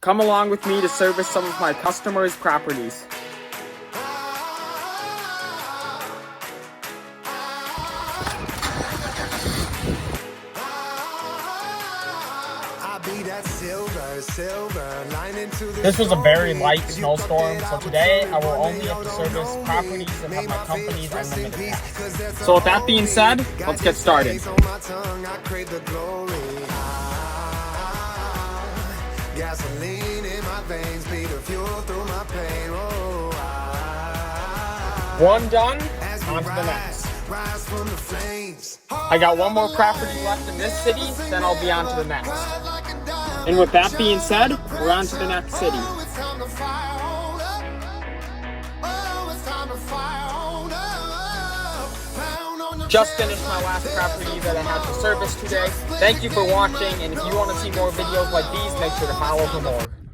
Come along with me to service some of my customers' properties. This was a very light snowstorm, so today I will only have to service properties that have my company's unlimited pass. So with that being said, let's get started. One done, on to the next. I got one more property left in this city, then I'll be on to the next. And with that being said, we're on to the next city. Just finished my last property that I had to service today. Thank you for watching, and if you want to see more videos like these, make sure to follow for more.